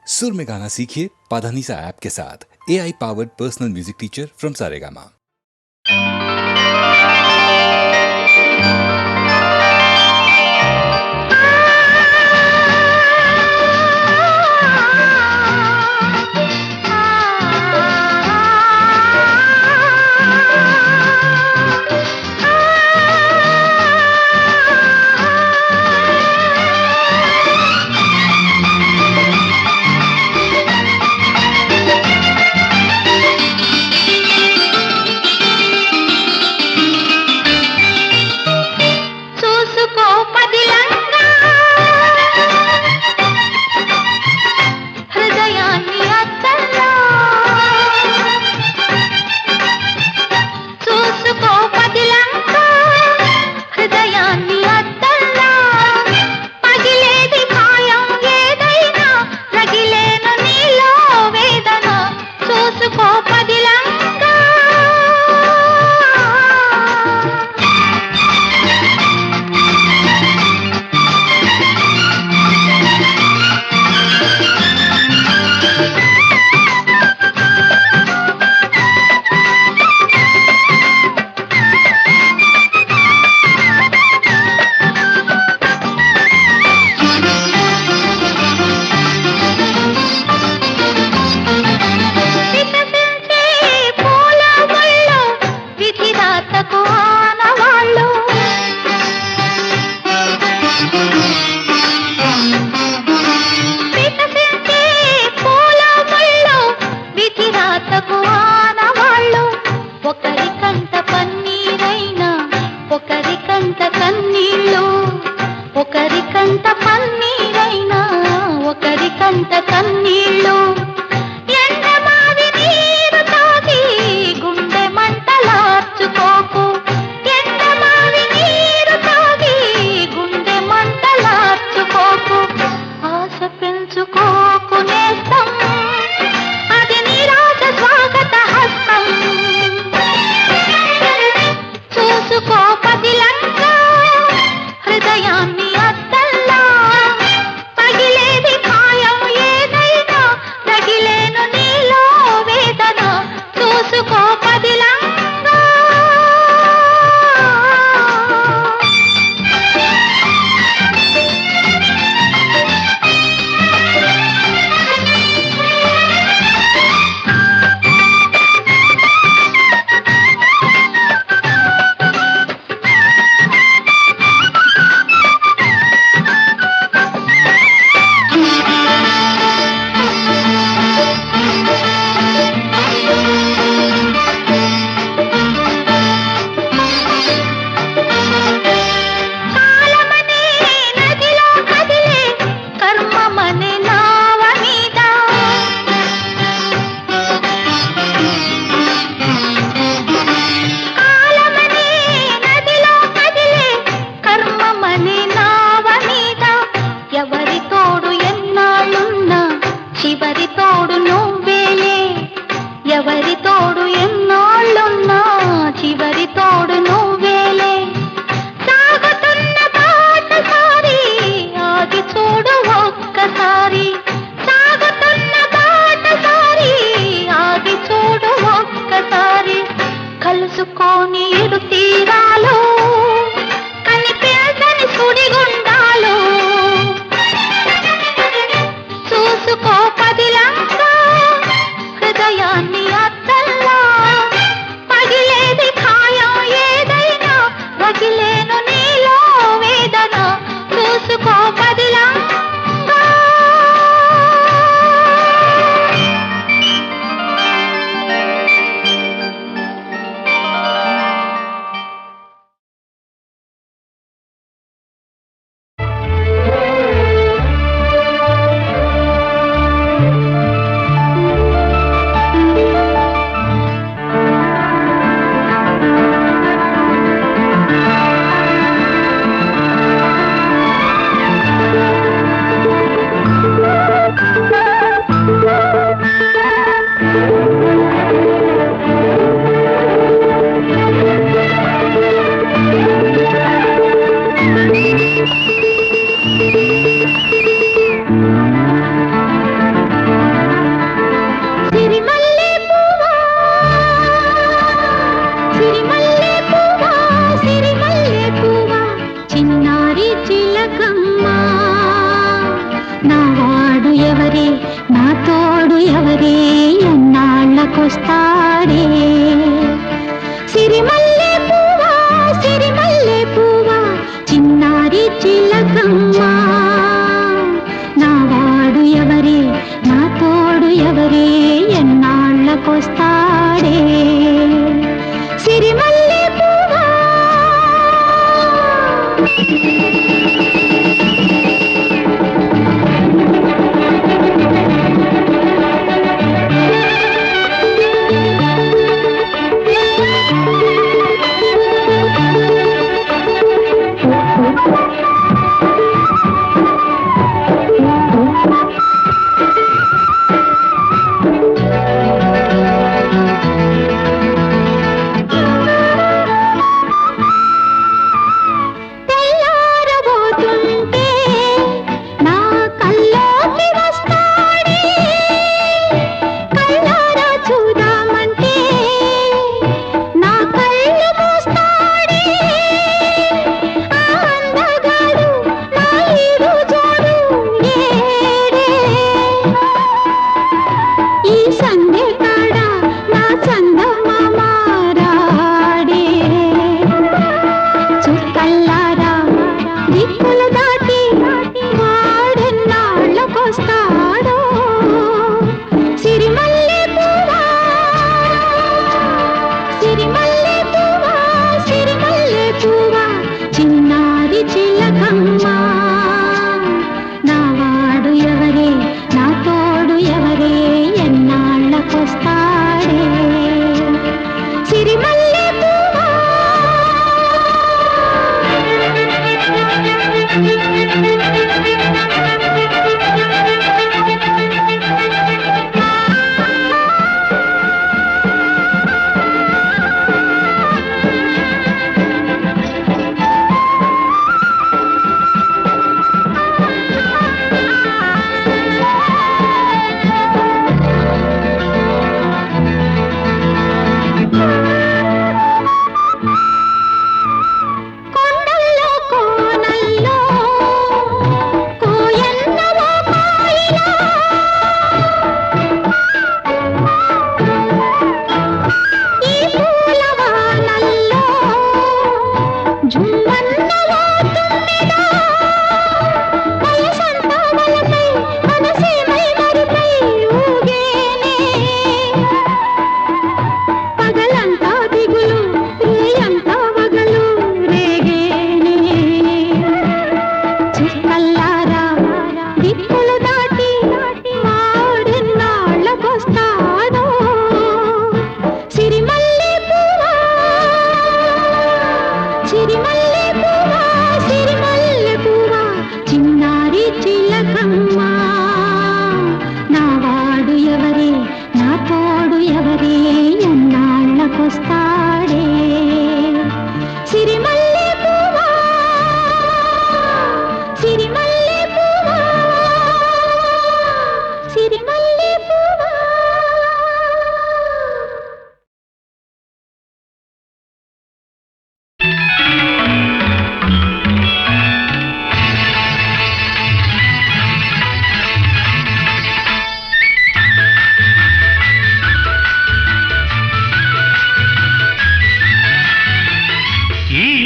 सुर में गाना सीखिए पाधानीसा ऐप के साथ। AI powered personal music teacher from Saregama. వాడు ఎవరే నా తోడు ఎవరే ఎన్నాళ్ళకొస్తాడే సిరిమల్లె పువ్వా చిన్నారి చిలకమ్మ నా వాడు ఎవరే నా తోడు ఎవరే ఎన్నాళ్ళకొస్తాడే సిరిమల్లె పువ్వా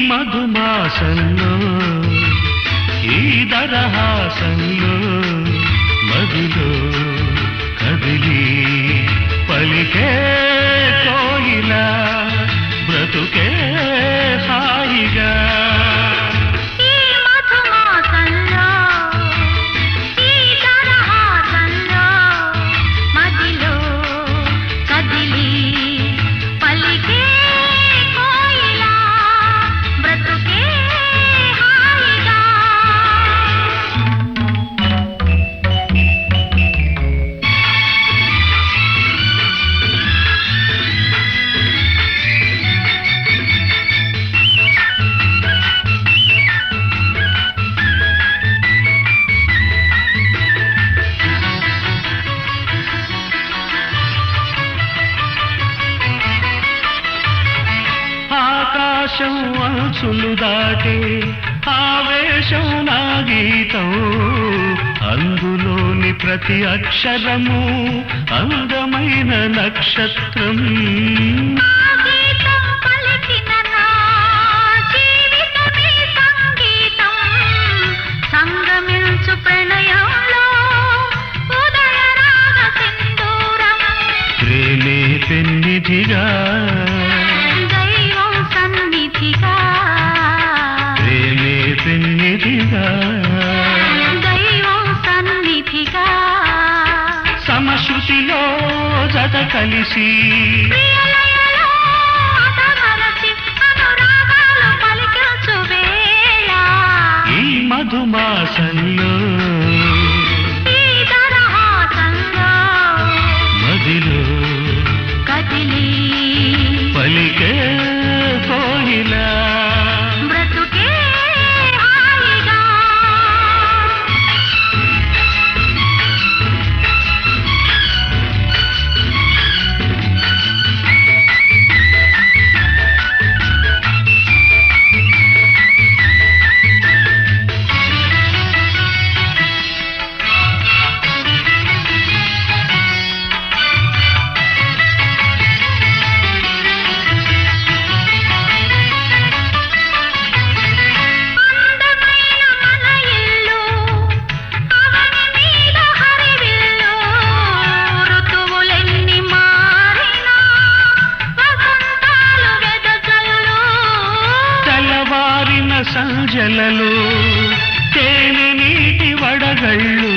మధుమాసంలో ఈ దరహాసంలో మదిలో కదిలి పలికే కోయిలా బ్రతుకే హాయిగా అంచులు దాటే ఆవేశం నా గీతం అందులోని ప్రతి అక్షరము అందమైన నక్షత్రం సంగమించు ప్రణయంలో ఉదయరాగ సింధూరం ప్రేమే పెన్నిధిగా దైవం సన్నిధిగా ప్రేమే పెన్నిధిగా దైవం సన్నిధిగా సమశృతిలో జత కలిసి ప్రియలయలో అతమరచి అనురాగాలు పలికించు వేళ ఈ మధుమాసంలో ఈ దరహాసంలో మదిలో కదిలి పలికే కోయిలా బ్రతుకే హాయిగా అందమైన మన ఇల్లు అవని మీద హరివిల్లు ఋతువులెన్ని మారినా వసంతాలు వెదజల్లు తెల్లవారిన సంజలలో తేనె నీటి వడగళ్ళు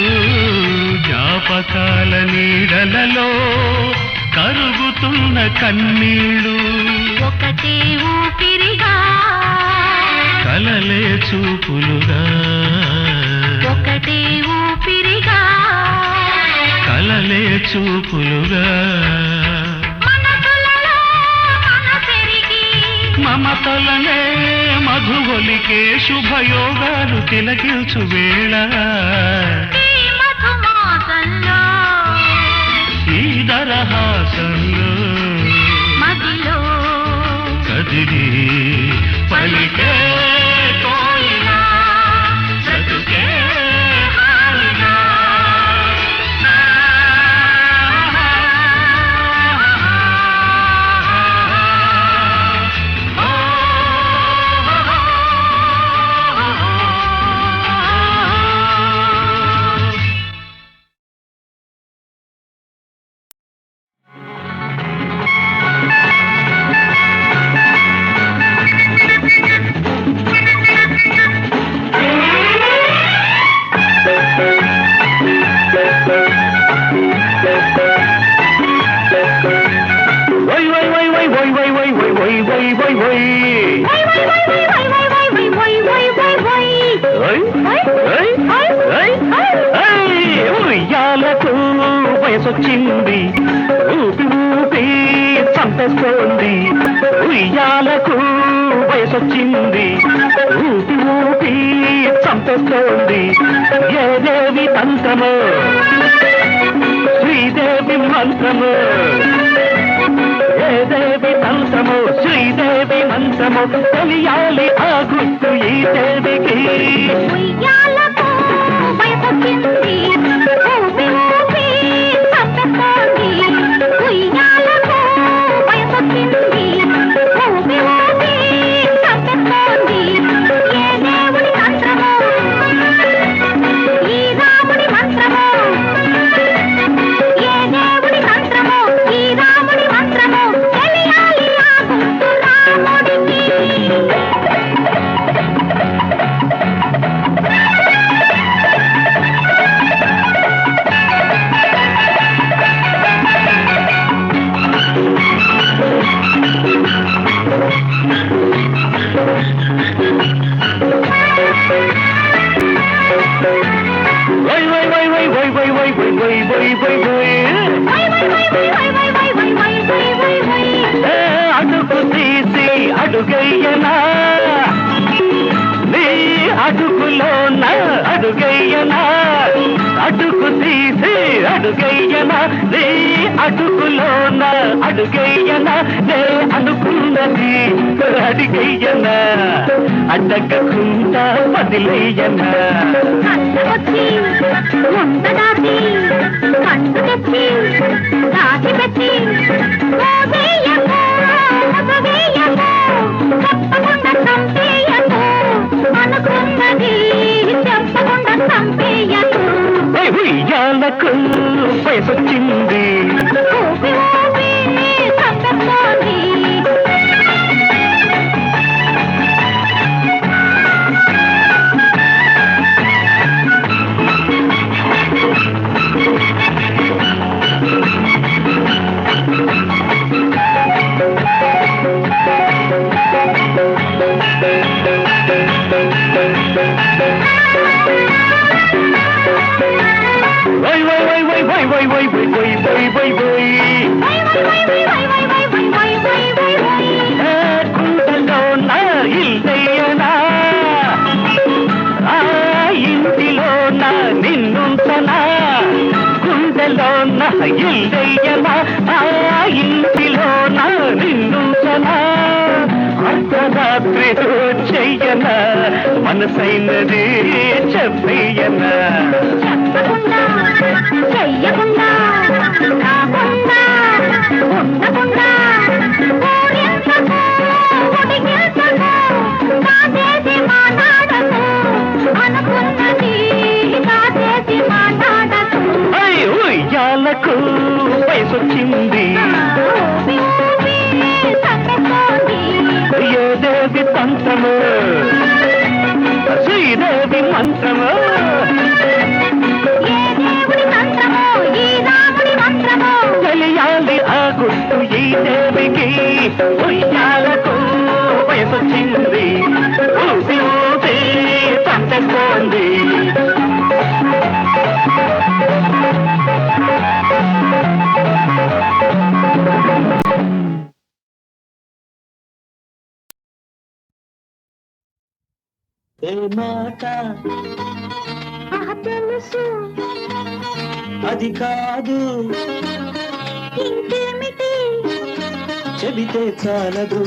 జ్ఞాపకాల నీడలలో కరుగుతున్న కన్నీళ్ళు ఒకటే ఊపిరిగా కలలే చూపులుగా ఒకటే ఊపిరిగా కలలే చూపులుగా మనసులలో మనసెరిగి మమతలనే మధువలికే శుభయోగాలు తిలకించు వేళ ఈ మధుమాసంలో ఈ దరహాసంలో మదిలో కదిలి పలికే కోయిలా బ్రతుకే హాయిగా. Woi woi woi woi woi woi woi woi woi woi woi woi. ఉయ్యాలకు వయసొచ్చింది ఊపి ఊపి చంపేస్తోంది ఉయ్యాలకు వయసొచ్చింది ఊపి ఊపి చంపేస్తోంది ఏదేవి తంత్రము శ్రీదేవి మంత్రము ఏదేవి మంత్రము శ్రీదేవి మంత్రము తెలియాలి ఆ గుర్తు ఈ దేవికి ఉయ్యాలకు వయసొచ్చింది ఊపి ఊపి చంపేస్తోంది ఉయ్యాలకు వయసొచ్చింది ఊపి ఊపి చంపేస్తోంది ఏ దేవుడి మంత్రమో ఈ రాముడి మంత్రమో ఏ దేవుడి మంత్రమో ఈ రాముడి మంత్రమో తెలియాలి ఆ గుర్తు రాముడికి వై వై వై వై వై వై వై వై వై వై వై వై అడుగు తీసి అడుగయ్యనా నీ అడుగులోన అడుగయ్యనా అడుగు తీసి అడుగయ్యనా నీ అడుగులోన అడుగయ్యనా నే అనుకున్న అనుకున్నది అడిగయ్యనా అడ్డగకుండా వదిలేయనా కష్టమొచ్చి ముంద దాచి కండు తెచ్చి దాచి పెట్టి వేయకు వేయకు తప్పకుండా చంపేయకు అనుకున్నది చెప్పకుండా చంపేయకు ఉయ్యాలకు వయసొచ్చింది ఊపి ఊపి చంపేస్తోంది కుండలో నా ఇల్లయ్యనా ఆ ఇంటిలో నా నిన్నుంచనా కుండలో నా ఇల్లయ్యనా ఆ ఇంటిలో నా నిన్నుంచనా అర్ధరాత్రి చెయ్యనా మనసైనది చెప్పయ్యనా చెప్పకుండా చెయ్యకుండా కాకుండా ఉండకుండా ఊరించకు ఉడిగించకు కాసేసి మాట్లాడకు అనుకున్నది కాసేసి మాట్లాడకు ఉయ్యాలకు వయసొచ్చింది ఊపి ఊపి చంపేస్తోంది ఏదేవి తంత్రము శ్రీదేవి మంత్రము ఏ దేవుడి మంత్రమో ఈ రాముడి మంత్రమో తెలియాలి ఆ గుర్తు ఈ దేవికి ఉయ్యాలకు వయసొచ్చింది ఊపి ఊపి చంపేస్తోంది ఏ మాట తెలుసు అది కాదు ఇంకేమిటి చెబితే చాలదు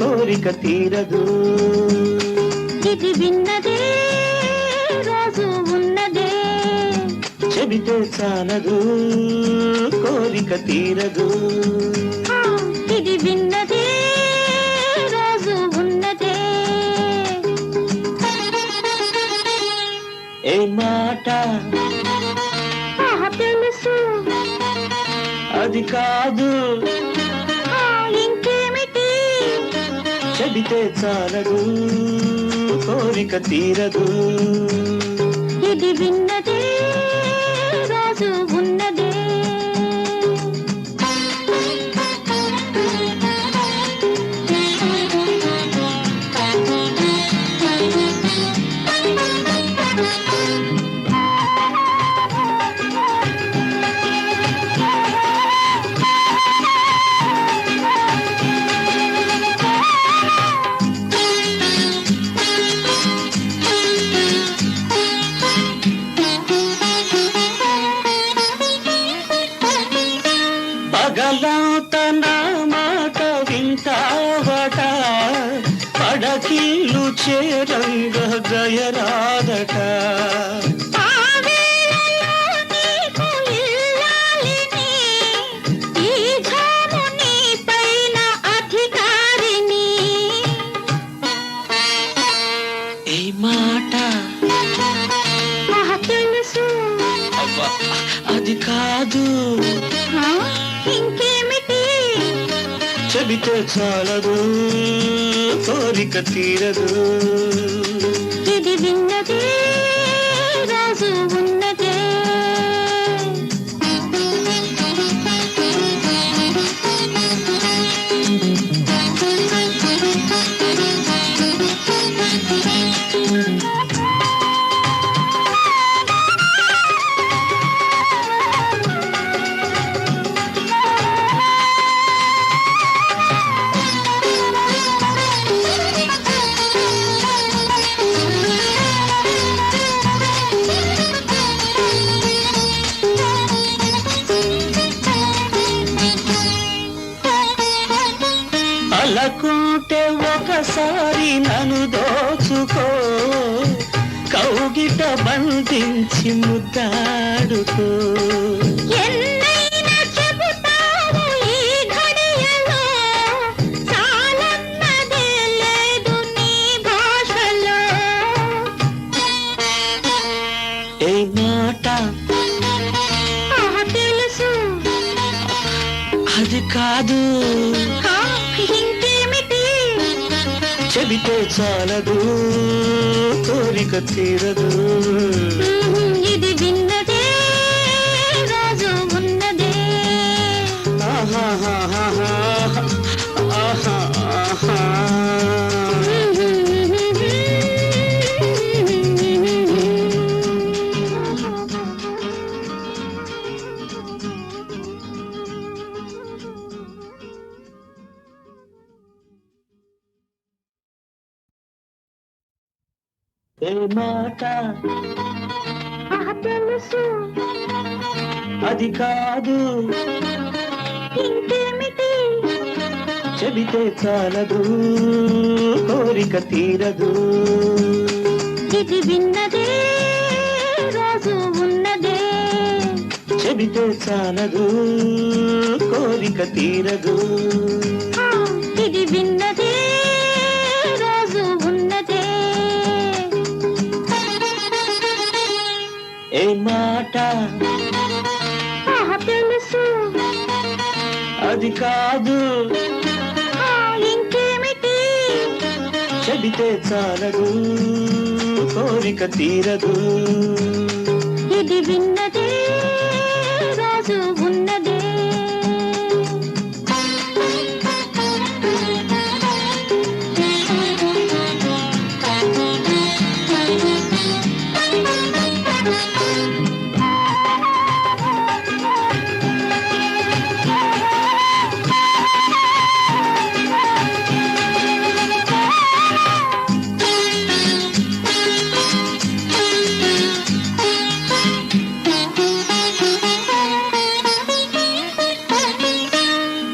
కోరిక తీరదు ఇది విన్నదే రోజు ఉన్నదే చెబితే చాలదు కోరిక తీరదు ఇది విన్నదే రోజు ఉన్నదే ఏ మాట తెలుసు అది కాదు ఇంకేమిటి చెబితే చాలదు కోరిక తీరదు ఇది విన్నదే రోజు ఉన్నదే పగలంత నా మాట వింటావట పడకిల్లు చేరంగ గయరాదట ఏ మాట తెలుసు అవ్వ అది కాదు ఇంకేమిటి చెబితే చాలదు కోరిక తీరదు ఇది విన్నదే రోజు ఉన్నదే అలకుంటే ఒకసారి నన్ను దోచుకో, కౌగిట బంధించి ముద్దాడుకో. ఎన్నైనా చెబుతావు ఈ ఘడియలో, చాలన్నదే లేదు నీ భాషలో. ఏ మాట తెలుసు అది కాదు, ఇంకేమిటి చెబితే చాలదు, కోరిక తీరదు. ఇది విన్నదే రోజు ఉన్నదే. ఆహాహాహాహా, ఆహాహా. ఏ మాట తెలుసు అది కాదు, ఇంకేమిటి చెబితే చాలదు, కోరిక తీరదు. ఇది విన్నదే రోజు ఉన్నదే. చెబితే చాలదు, కోరిక తీరదు. ఇది విన్నదే రోజు ఉన్నదే. ఏ మాట తెలుసు అది కాదు, ఇంకేమిటి చెబితే చాలదు, కోరిక తీరదు. ఇది విన్నదే రోజు ఉన్నదే.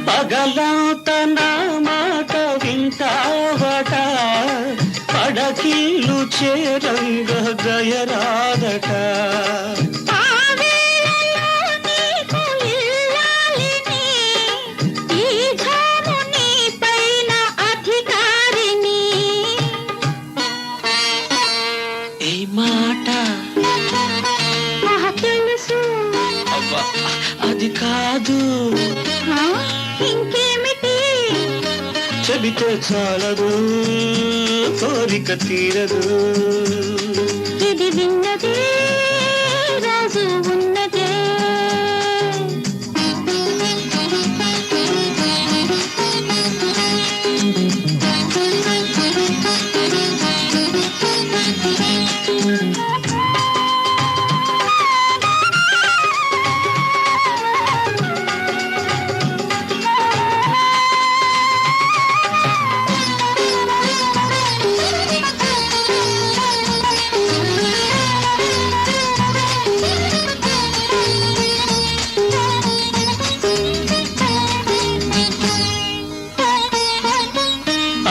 పగలంత నా మాట వింటావట, పడకిల్లు చేరంగ దయరాదట. ఆ వేళలో నీకు ఇల్లాలిని, ఈ ఝాము నీ పైన అధికారిని. ఏ మాట తెలుసు అవ్వా అది కాదు, ఇంకేమిటి చెబితే చాలదు, కోరిక తీరదు. ఇది విన్నదే రోజు ఉన్నదే.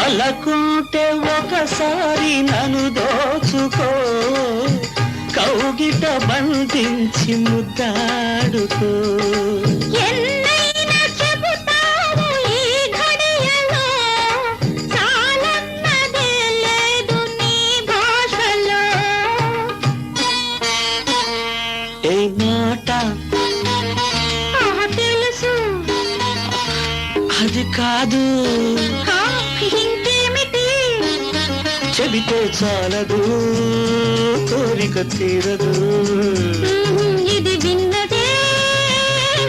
అలకుంటే ఒకసారి నన్ను దోచుకో, కౌగిట బంధించి ముద్దాడుకో. ఎన్నైనా చెబుతావు ఈ ఘడియలో, చాలన్నదే లేదు నీ భాషలో. ఏ మాట తెలుసు అది కాదు, ఇంకేమిటి చెబితే చాలదు, కోరిక తీరదు. ఇది విన్నదే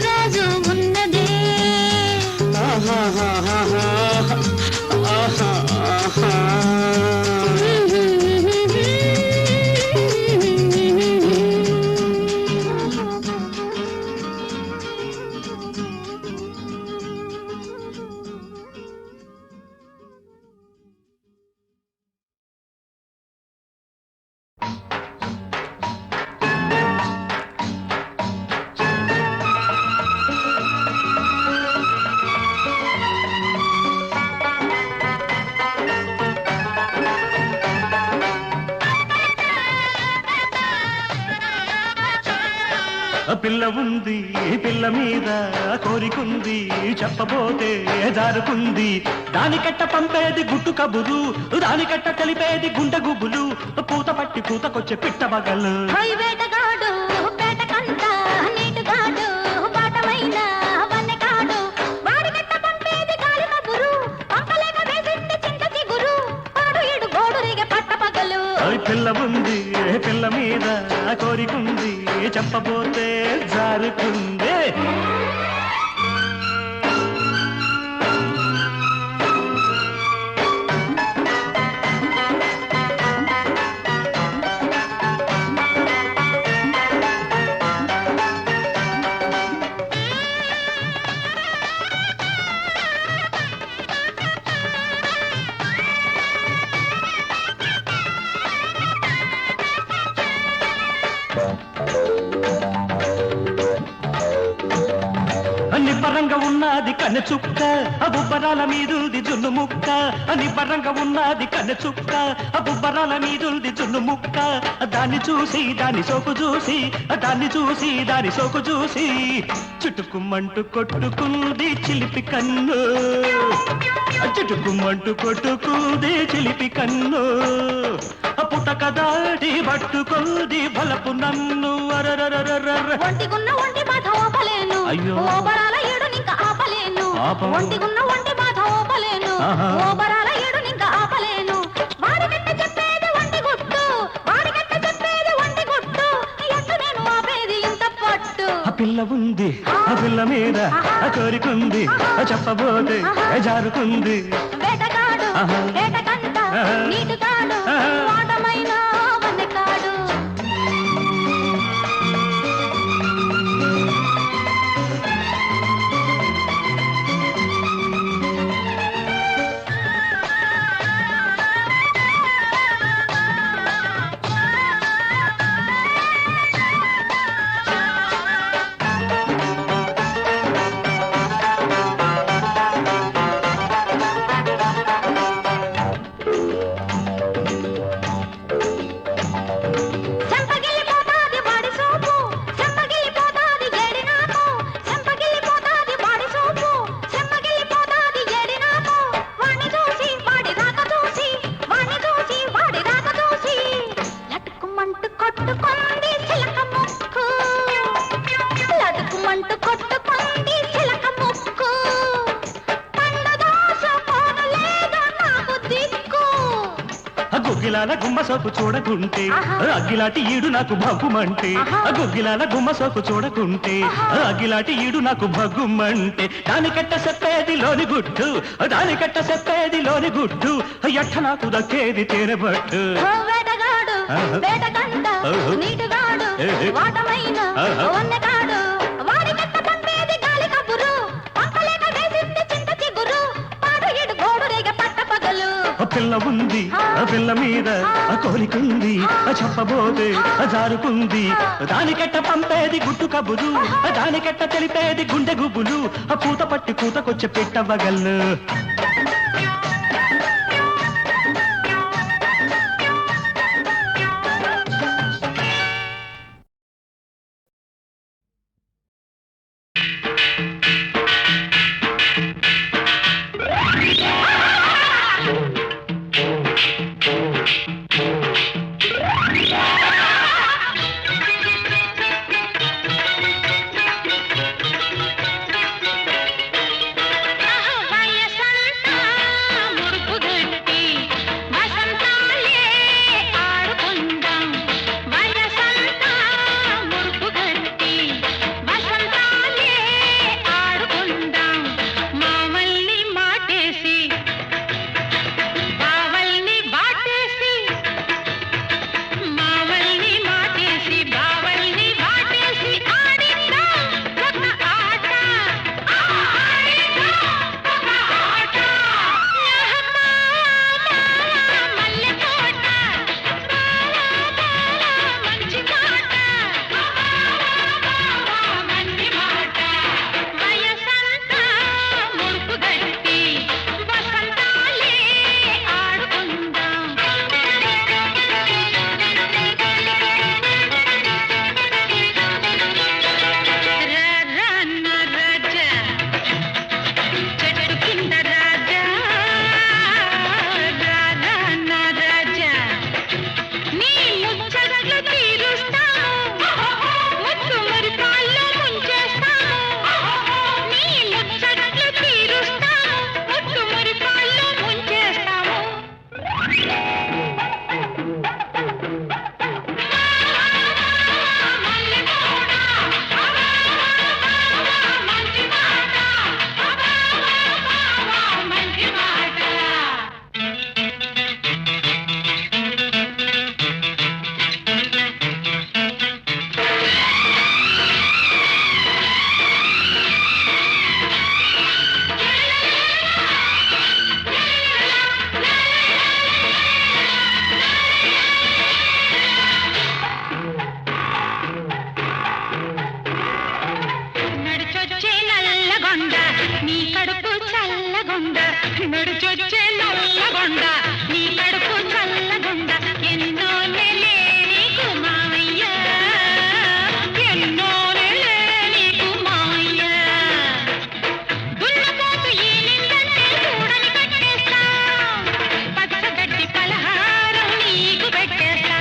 రోజు ఉన్నదే. ఆహాహాహాహా, ఆహాహా. పిల్ల ఉంది పిల్ల మీద కోరికుంది చెప్పబోతే జారుకుంది దానికట్ట పంపేది గుట్టు కబురు దానికట్ట కలిపేది గుండె గుబులు పూత పట్టి పూతకొచ్చే పిట్ట బగలు హై వేటగాడు పేటకంత నీటుగాడు బాటమైన వన్నెకాడు వాడి గట్ట పంపేది గాలి కబురు పంపలేక వేసింది చింత చిగురు పాడు ఇడు గోడు రేగే పట్ట పగలు పిల్ల ఉంది పిల్ల మీద కోరికుంది చెప్పబోతే జారుకుంది నిబ్బరంగా ఉన్నది కన్నె చుక్క బుబ్బరాల మీదుంది జున్ను ముక్క నిబ్బరంగా ఉన్నది కన్నె చుక్క బుబ్బరాల మీదుంది జున్ను ముక్క దాన్ని చూసి దాని సోకు చూసి దాన్ని చూసి దాని సోకు చూసి చుట్టుకుమ్మంటూ కొట్టుకుంది చిలిపి కన్ను చుట్టుకుమ్మంటూ కొట్టుకుంది చిలిపి కన్ను పుటక దాటి పట్టుకుంది బలపు నన్ను ఒంటిగున్న ఒంటి బాధ ఓపలేను అయ్యో. ఓబరాల ఏడు నింక ఆపలేను ఆపవు. ఒంటిగున్న ఒంటి బాధ ఓపలేను ఆహా. ఓబరాల ఏడు నింక ఆపలేను వాడి గట్ట చెప్పేది ఒంటి గుట్టు వాడి గట్ట చెప్పేది ఒంటి గుట్టు ఎంత నేను ఆపేది ఇంత పట్టు ఆ పిల్ల ఉంది ఆ పిల్ల మీద కోరికుంది చెప్పబోతే జారుకుంది వేటగాడు ఆహా. వేటకంత ఆహా. నీటుగాడు ఆహా. వాటమైన వన్నెకాడు చెంపగిల్లిపోతాది వాడి సోపు చెంపగిల్లిపోతాది ఏడి నాకు చెంపగిల్లిపోతాది వాడి సోపు చెంపగిల్లిపోతాది ఏడి నాకు వాణ్ణి చూసి వాడి రాక చూసి వాణ్ణి చూసి వాడి రాక చూసి లటుకుమంటూ కొట్టుకుంది చిలక ముక్కు లటుకుమంటూ కొట్టుకుంది చిలక ముక్కు పండు దోశ పోను లేదు నాకు దిక్కు గొగ్గిలాల గుమ్మ సోపు చూడకుంటే ఆహా. అగ్గిలాటి ఈడు నాకు భగ్గుమంటే ఆహా. గొగ్గిలాల గుమ్మ సోపు చూడకుంటే అగ్గిలాటి ఈడు నాకు భగ్గుమంటే దానికట్ట చెప్పేది లోని గుట్టు దానికట్ట చెప్పేది లోని గుట్టు ఎట్ట నాకు దక్కేది తేనెబట్టు ఓ వేటగాడు ఆహా. వేటకంట ఆహా. నీటుగాడు ఏహే. వాటమైన ఆహా. వన్నెకాడు వాడి గట్ట పంపేది గాలి కబురు పంపలేక వేసింది చింత చిగురు పాడు ఇడు గోడు రేగ పట్ట పగలు ఆ పిల్ల ఉంది ఆ పిల్ల మీద కోరికుంది చెప్పబోతే జారుకుంది దానికట్ట పంపేది గుట్టు కబురు దానికట్ట తెలిపేది గుండె గుబులు పూత పట్టి పూతకొచ్చే పెట్టవగల్లు వయసంత నీ కడుపు చల్లగుండ నడుచొచ్చే నల్లగొండ నీ కడుపు చల్లగుండ ఎన్నో నెలే నీకు మామయ్య ఎన్నో నెలే నీకు మామయ్య దున్నపోతు ఈ నిందంటే చూడని కట్టేస్తా పచ్చగడ్డి పలహారం నీకు పెట్టేస్తా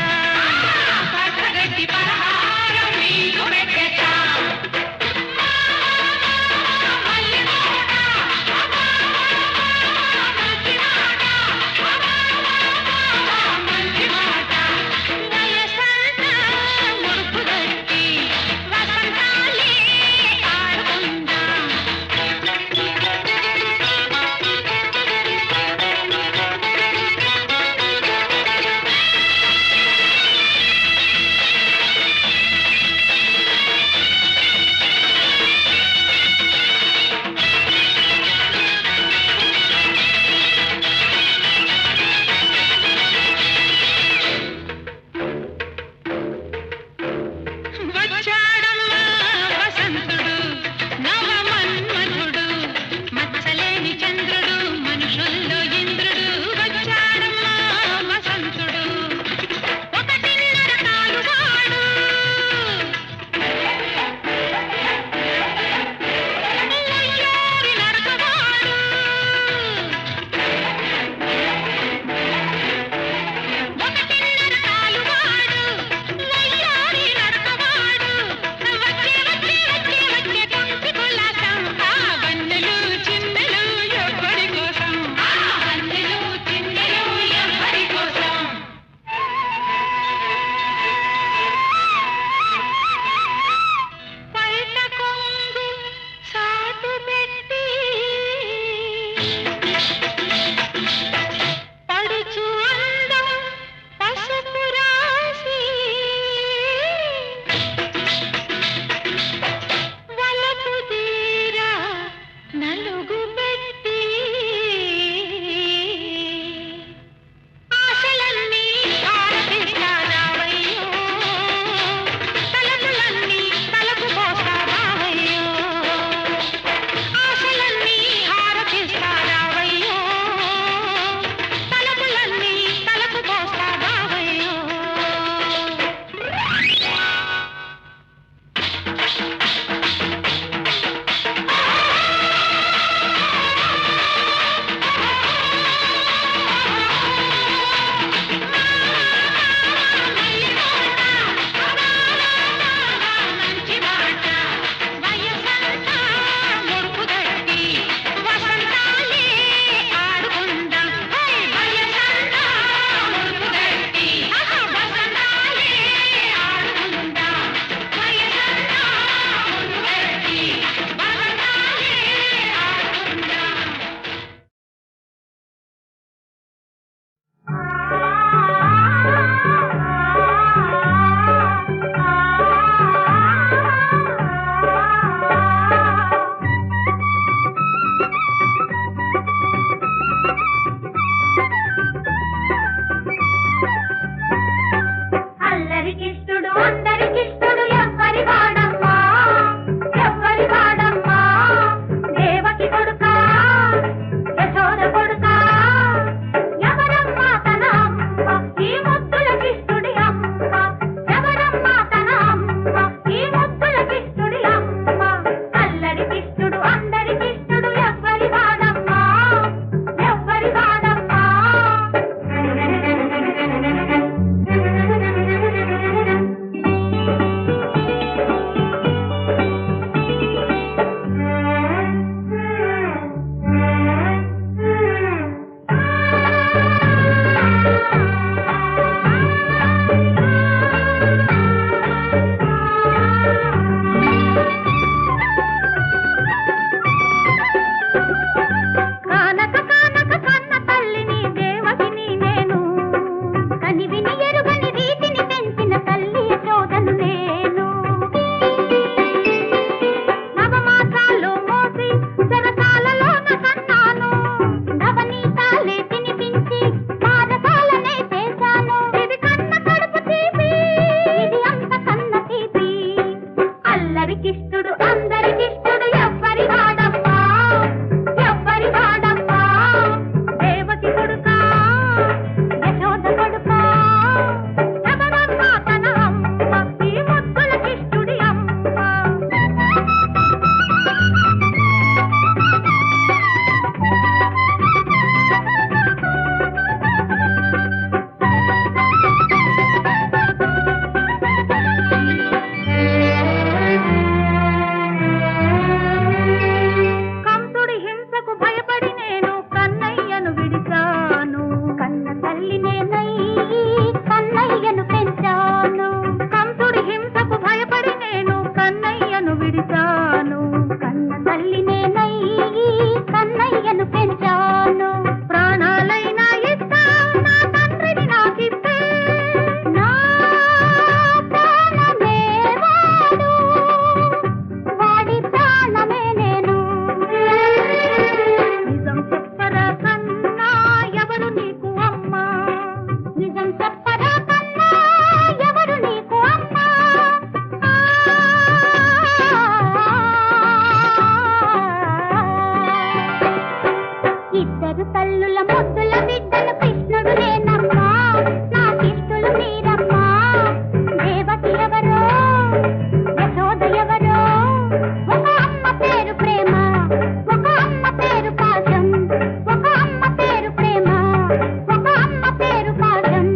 పచ్చగడ్డి పలహారం నీకు పెట్టేస్తా వచ్చాడమ్మా వసంతుడు నవ మన్మధుడు మచ్చలేని చంద్రుడు మనుషుల్లో ఇంద్రుడు వచ్చాడమ్మా వసంతుడు ఒకటిన్నర కాలు వాడు వయ్యారి నరకవాడు ఒకటిన్నర కాలు వాడు వయ్యారి నరకవాడు వచ్చే వచ్చే వచ్చే వచ్చే కొంచె కులాసం ఆ వన్నెలు చిన్నెలు ఎవ్వరి కోసం ఆ వన్నెలు చిన్నెలు ఎవ్వరి కోసం పైట కొంగు సాటు పెట్టి పడుచు అందం పసుపు రాసి వలపు తీరా నలుగు పెట్టి ఆశలన్నీ ఆరతిస్తారావయ్యో తలపులన్నీ తలకు పోస్తారావయ్యో ఆశలన్నీ ఆరతిస్తారావయ్యో తలపులన్నీ తలకు పోస్తారావయ్యో మంచి మాట వయసంతా ముడుపు గట్టి వసంతాలే ఆడుకుందాం వయసంతా ముడుపు గట్టి వసంతాలే ఆడుకుందాం వయసంతా ముడుపు గట్టి వసంతాలే ఆడుకుందాం అల్లరికిష్టుడు అందరికిష్టుడు ఎవ్వరి వాడమ్మా ఎవ్వరి వాడమ్మా దేవకి కొడుకా యశోద కొడుకా ఎవరమ్మా తన అమ్మ ఈ ముద్దులకిష్టుడి అమ్మ ఎవరమ్మా తన అమ్మ ఈ ముద్దులకిష్టుడి అమ్మ అల్లరికిష్టుడు అందరికిష్టుడు ఎవ్వరి వాడమ్మా ఎవ్వరి వాడమ్మా కానక కానక కన్న తల్లిని దేవకిని నేను కనివిని ఎరుగని రీతిని పెంచిన తల్లి యశోదను నేను నవమాసాలు మోసి చెరసాలలోన కన్నాను నవనీతాలే తినిపించి పాదసాలనే చేశాను ఇది కన్న కడుపు తీపి ఇది అంత కన్న తీపి అల్లరికిష్టుడు అందరికిష్టుడు ఎవ్వరి వాడమ్మా తల్లుల ముద్దుల బిడ్డలు కృష్ణుడు నేనమ్మా, నాకిష్టులు మీరమ్మా. దేవకి ఎవరో, యశోద ఎవరో, ఒక అమ్మ పేరు ప్రేమ, ఒక అమ్మ పేరు పాశం, ఒక అమ్మ పేరు ప్రేమ, ఒక అమ్మ పేరు పాశం.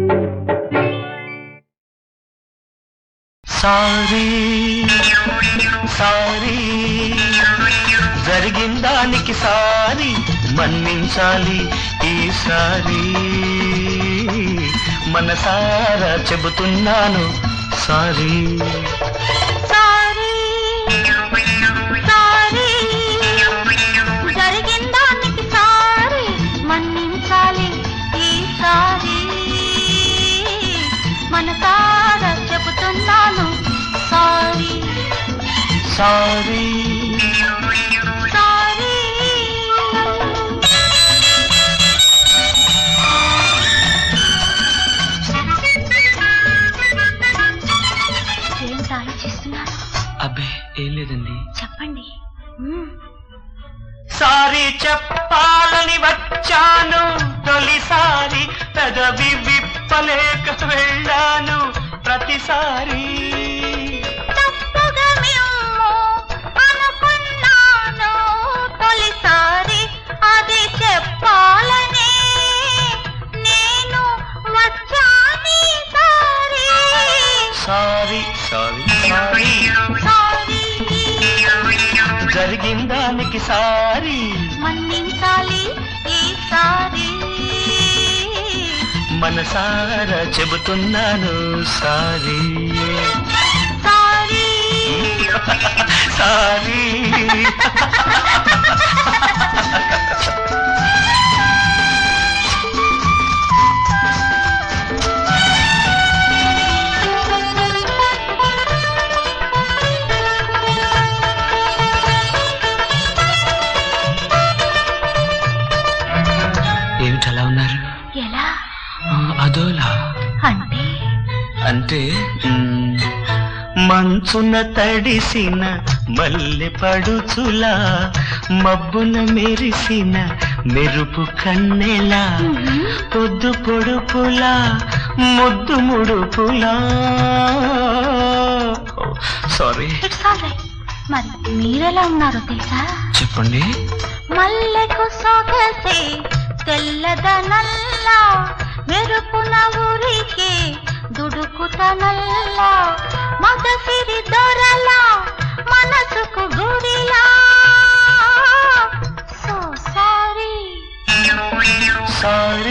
సారీ సారీ జరిగిన దానికి సారీ మన్నించాలి ఈసారి. మనసారా చెబుతున్నాను సారీ. సారీ సారీ జరిగిన దానికి సారీ మన్నించాలి ఈసారి. మనసారా చెబుతున్నాను సారీ. సారీ సారీ ఏమిటి ఆలోచిస్తున్నారు? అబ్బే ఏం లేదండి. చెప్పండి. సారీ చెప్పాలని వచ్చాను తొలిసారి, పెదవి విప్పలేక వెళ్ళాను ప్రతిసారి. తప్పుగా మేము అనుకున్నాను తొలిసారి, అది చెప్పాలనే నేను వచ్చాను sorry. Sorry sorry sorry sorry జరిగిన దానికి సారీ మన్నించాలి ఈసారి. మనసారా చెబుతున్నాను సారీ. సారీ సారీ ఏమిటి అలా ఉన్నారు? ఎలా అదోలా అంటే? అంటే మంచున తడిసిన మల్లె పడుచులా, మబ్బున మెరిసిన మెరుపు కన్నెలా, పొద్దు పొడుపులా ముద్దు ముడుపులా. సారీ. It's all right. మరి మీరెలా ఉన్నారో తెలుసా? చెప్పండి. మల్లెకు సొగసే తెల్లదనల్లా, మెరుపున ఊరికి దుడుకుతనల్లా, మగసిరి దొరలా మనసుకు గురిలా. So sorry. Sorry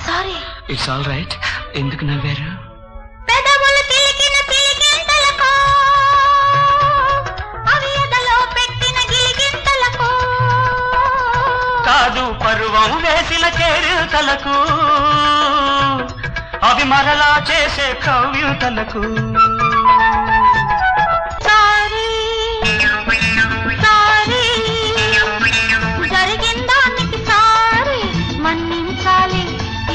sorry. It's all right. ఎందుకు నవ్వారు? పెదవులు పిలికిన పిలిగింతలకు, అవి ఎదలో పెట్టిన గిలిగింతలకు, కాదు పరువం వేసిన కేరింతలకు, అవి మరలా చేసే కవ్యూతలకు. సారీ సారీ జరిగిన దానికి సారీ మన్నించాలి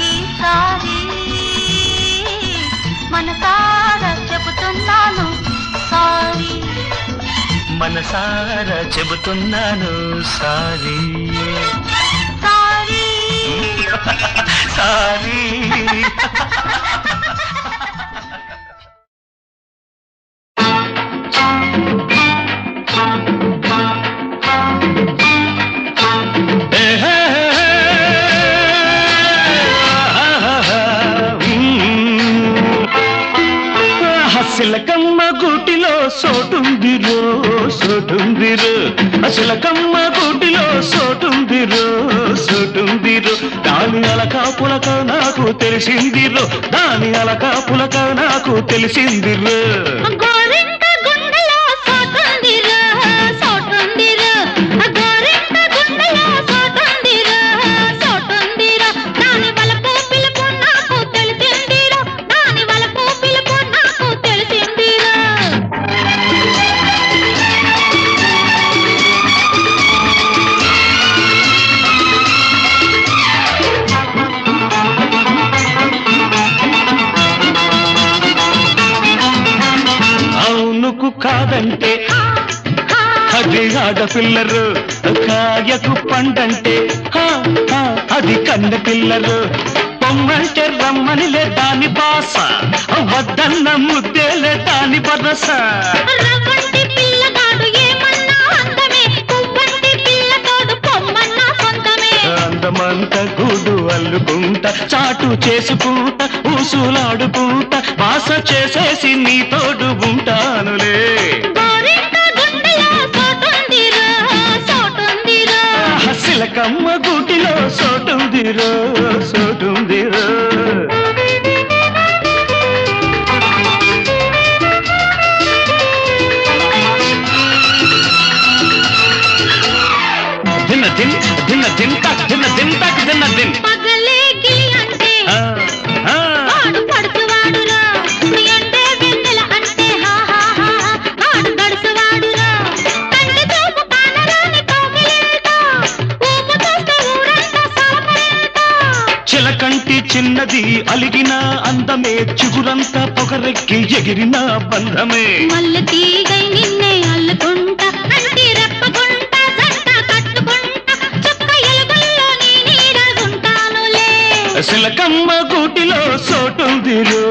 ఈసారి. మనసారా చెబుతున్నాను సారీ. మనసారా చెబుతున్నాను సారీ. సారీ సారీ సిలకమ్మ గూటిలో సోటుందిరో సోటుందిరో, సిలకమ్మ గూటిలో సోటుందిరో సోటుందిరో. దాని అలక పులక నాకు తెలిసిందిరో, దాని అలక పులక నాకు తెలిసిందిరో. గోరింక గుండెలో సోటుందిరో సోటుందిరో, గోరింక గుండెలో సోటుందిరో సోటుందిరో. దాని వలపు పిలుపు నాకు తెలిసిందిరో, దాని వలపు పిలుపు నాకు తెలిసిందిరో. పిల్లంటే అది ఆడపిల్లరు కాయకు పండంటే అది కన్న పిల్లరు పొమ్మంటే రమ్మనిలే దాని బాస వద్దన్న ముద్దేలే దాని బరస రవ్వంటి పిల్లగాడు ఏమన్నా అందమే పువ్వంటి పిల్లతోడు పొమ్మన్నా సొంతమే అందమంత గూడు అల్లుకుంటా చాటు చేసుకుంటా ఊసులాడుకుంటా బాస చేసేసి నీ తోడు ఉంటానులే గోరింట గుండెలో సోటుందిరో సోటుందిరో సిలకమ్మ గూటిలో సోటుందిరో సోటుందిరో దిన్న దిన్ దిన్న దిన్ తక్ దిన్న దిన్ తక్ దిన్న దిన్ పగలే గిలి అంటే వాడు పడుచువాడురా ఎండే వెన్నెల అంటే వాడు గడుసువాడురా కంటి చూపు కానరాని కోకిలింత ఊపు చూస్తే ఊరంతా సాపరింత చిలకంటి చిన్నది అలిగిన అందమే చిగురంతా పొగరెక్కి ఎగిరిన బంధమే మల్లె తీగై నిన్నే అల్లుకుంటా అంటి రెప్పకుంటా జంట కట్టుకుంటా చుక్క ఎలుగుల్లో నీ నీడగుంటానులే సిలకమ్మ గూటిలో సోటుందిరో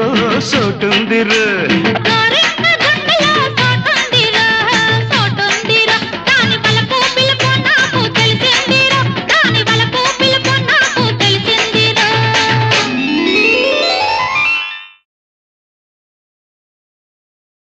సోటుందిరో